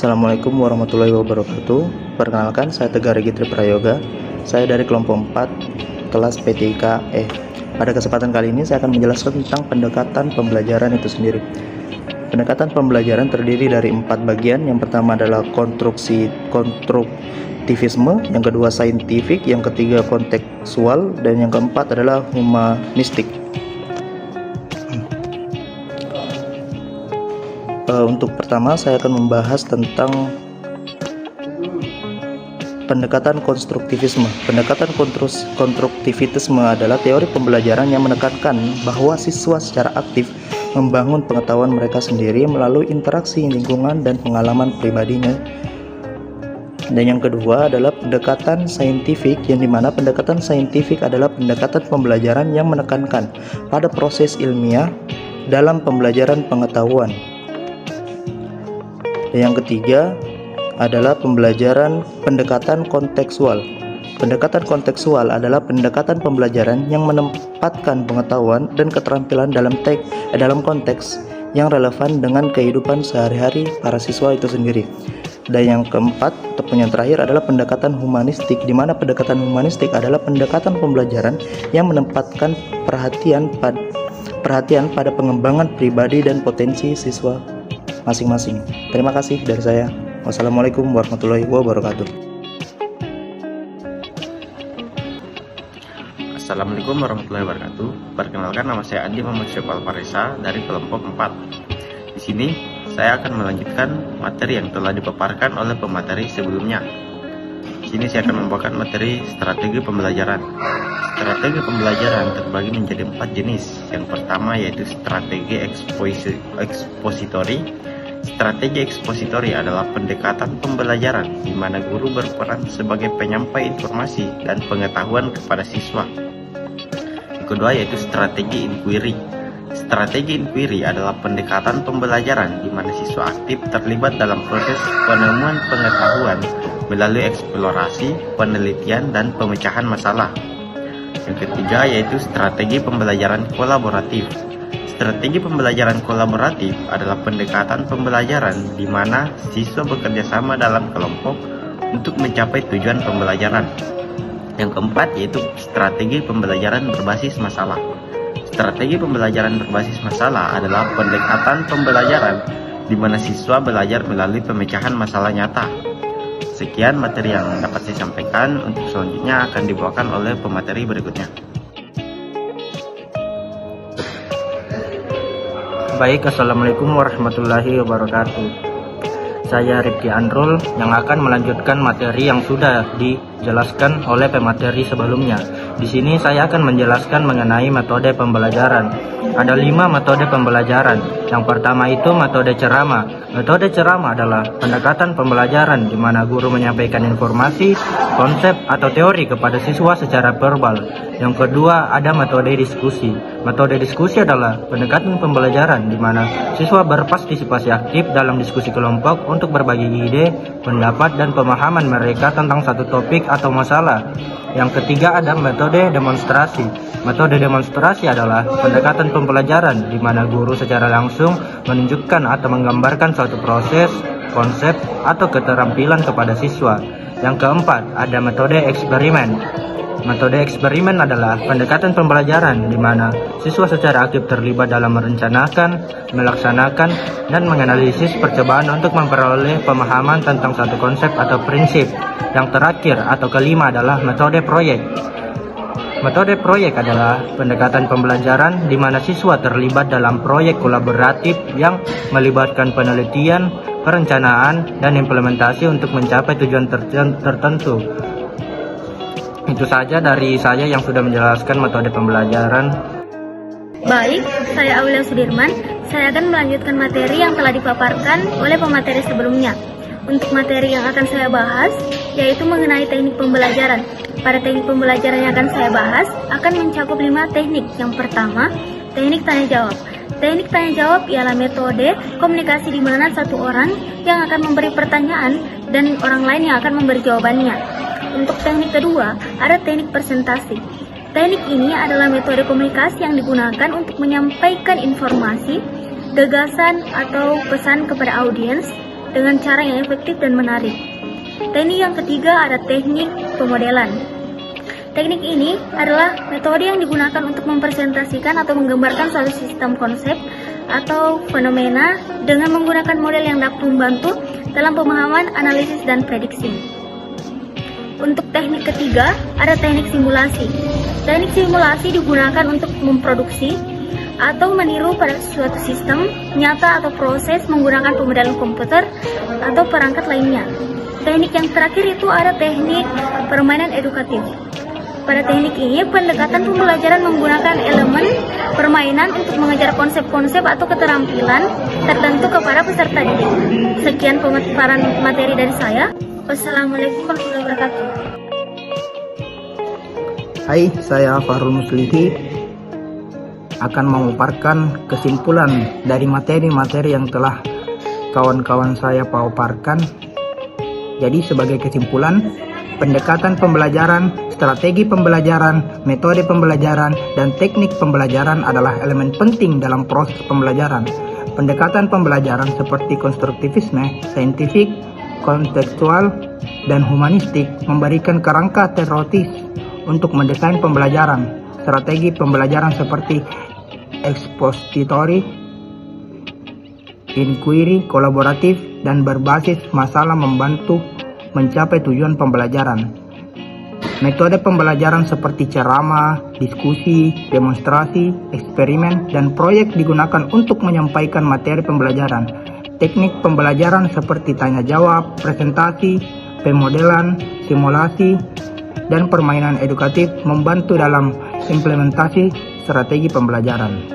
Assalamualaikum warahmatullahi wabarakatuh. Perkenalkan, saya Tegar Gitri Prayoga. Saya dari kelompok 4 kelas P3E. Pada kesempatan kali ini saya akan menjelaskan tentang pendekatan pembelajaran itu sendiri. Pendekatan pembelajaran terdiri dari 4 bagian. Yang pertama adalah konstruktivisme, yang kedua saintifik, yang ketiga kontekstual, dan yang keempat adalah humanistik. Untuk pertama saya akan membahas tentang pendekatan konstruktivisme. Pendekatan konstruktivisme adalah teori pembelajaran yang menekankan bahwa siswa secara aktif membangun pengetahuan mereka sendiri melalui interaksi lingkungan dan pengalaman pribadinya. Dan yang kedua adalah pendekatan saintifik, yang dimana pendekatan saintifik adalah pendekatan pembelajaran yang menekankan pada proses ilmiah dalam pembelajaran pengetahuan. Dan yang ketiga adalah pendekatan kontekstual. Pendekatan kontekstual adalah pendekatan pembelajaran yang menempatkan pengetahuan dan keterampilan dalam konteks yang relevan dengan kehidupan sehari-hari para siswa itu sendiri. Dan yang keempat ataupun yang terakhir adalah pendekatan humanistik, di mana pendekatan humanistik adalah pendekatan pembelajaran yang menempatkan perhatian pada pengembangan pribadi dan potensi siswa masing-masing. Terima kasih dari saya. Wassalamualaikum warahmatullahi wabarakatuh. Assalamualaikum warahmatullahi wabarakatuh. Perkenalkan, nama saya Andi Muhammad Syafal Farisa dari kelompok 4. Di sini saya akan melanjutkan materi yang telah dipaparkan oleh pemateri sebelumnya. Di sini saya akan membawakan materi strategi pembelajaran. Strategi pembelajaran terbagi menjadi 4 jenis. Yang pertama yaitu strategi ekspositori. Strategi ekspositori adalah pendekatan pembelajaran di mana guru berperan sebagai penyampai informasi dan pengetahuan kepada siswa. Yang kedua yaitu strategi inquiry. Strategi inquiry adalah pendekatan pembelajaran di mana siswa aktif terlibat dalam proses penemuan pengetahuan melalui eksplorasi, penelitian, dan pemecahan masalah. Yang ketiga yaitu strategi pembelajaran kolaboratif. Strategi pembelajaran kolaboratif adalah pendekatan pembelajaran di mana siswa bekerja sama dalam kelompok untuk mencapai tujuan pembelajaran. Yang keempat yaitu strategi pembelajaran berbasis masalah. Strategi pembelajaran berbasis masalah adalah pendekatan pembelajaran di mana siswa belajar melalui pemecahan masalah nyata. Sekian materi yang dapat saya sampaikan. Untuk selanjutnya akan dibawakan oleh pemateri berikutnya. Baik, Assalamualaikum warahmatullahi wabarakatuh. Saya Rifki Andrul yang akan melanjutkan materi yang sudah dijelaskan oleh pemateri sebelumnya. Di sini saya akan menjelaskan mengenai metode pembelajaran. Ada 5 metode pembelajaran. Yang pertama itu metode ceramah. Metode ceramah adalah pendekatan pembelajaran di mana guru menyampaikan informasi, konsep atau teori kepada siswa secara verbal. Yang kedua ada metode diskusi. Metode diskusi adalah pendekatan pembelajaran di mana siswa berpartisipasi aktif dalam diskusi kelompok untuk berbagi ide, pendapat, dan pemahaman mereka tentang satu topik atau masalah. Yang ketiga ada metode demonstrasi. Metode demonstrasi adalah pendekatan pembelajaran di mana guru secara langsung menunjukkan atau menggambarkan suatu proses, konsep, atau keterampilan kepada siswa. Yang keempat ada metode eksperimen. Metode eksperimen adalah pendekatan pembelajaran di mana siswa secara aktif terlibat dalam merencanakan, melaksanakan, dan menganalisis percobaan untuk memperoleh pemahaman tentang satu konsep atau prinsip. Yang terakhir atau kelima adalah metode proyek. Metode proyek adalah pendekatan pembelajaran di mana siswa terlibat dalam proyek kolaboratif yang melibatkan penelitian, perencanaan, dan implementasi untuk mencapai tujuan tertentu. Itu saja dari saya yang sudah menjelaskan metode pembelajaran. Baik, saya Aulia Sudirman. Saya akan melanjutkan materi yang telah dipaparkan oleh pemateri sebelumnya. Untuk materi yang akan saya bahas, yaitu mengenai teknik pembelajaran. Pada teknik pembelajaran yang akan saya bahas, akan mencakup 5 teknik. Yang pertama, teknik tanya jawab. Teknik tanya jawab ialah metode komunikasi di mana satu orang yang akan memberi pertanyaan dan orang lain yang akan memberi jawabannya. Untuk teknik kedua, ada teknik presentasi. Teknik ini adalah metode komunikasi yang digunakan untuk menyampaikan informasi, gagasan, atau pesan kepada audiens dengan cara yang efektif dan menarik. Teknik yang ketiga ada teknik pemodelan. Teknik ini adalah metode yang digunakan untuk mempresentasikan atau menggambarkan suatu sistem konsep atau fenomena dengan menggunakan model yang dapat membantu dalam pemahaman, analisis, dan prediksi. Untuk teknik ketiga, ada teknik simulasi. Teknik simulasi digunakan untuk memproduksi atau meniru pada suatu sistem nyata atau proses menggunakan pemodelan komputer atau perangkat lainnya. Teknik yang terakhir itu ada teknik permainan edukatif. Pada teknik ini, pendekatan pembelajaran menggunakan elemen permainan untuk mengejar konsep-konsep atau keterampilan tertentu kepada peserta didik. Sekian pemaparan materi dari saya. Wassalamualaikum warahmatullahi wabarakatuh. Hai, saya Fahrul Muslihi akan memaparkan kesimpulan dari materi-materi yang telah kawan-kawan saya paparkan. Jadi sebagai kesimpulan, pendekatan pembelajaran, strategi pembelajaran, metode pembelajaran, dan teknik pembelajaran adalah elemen penting dalam proses pembelajaran. Pendekatan pembelajaran seperti konstruktivisme, saintifik, kontekstual, dan humanistik memberikan kerangka teoritis untuk mendesain pembelajaran. Strategi pembelajaran seperti expository, inquiry, kolaboratif, dan berbasis masalah membantu mencapai tujuan pembelajaran. Metode pembelajaran seperti ceramah, diskusi, demonstrasi, eksperimen, dan proyek digunakan untuk menyampaikan materi pembelajaran. Teknik pembelajaran seperti tanya jawab, presentasi, pemodelan, simulasi, dan permainan edukatif membantu dalam implementasi strategi pembelajaran.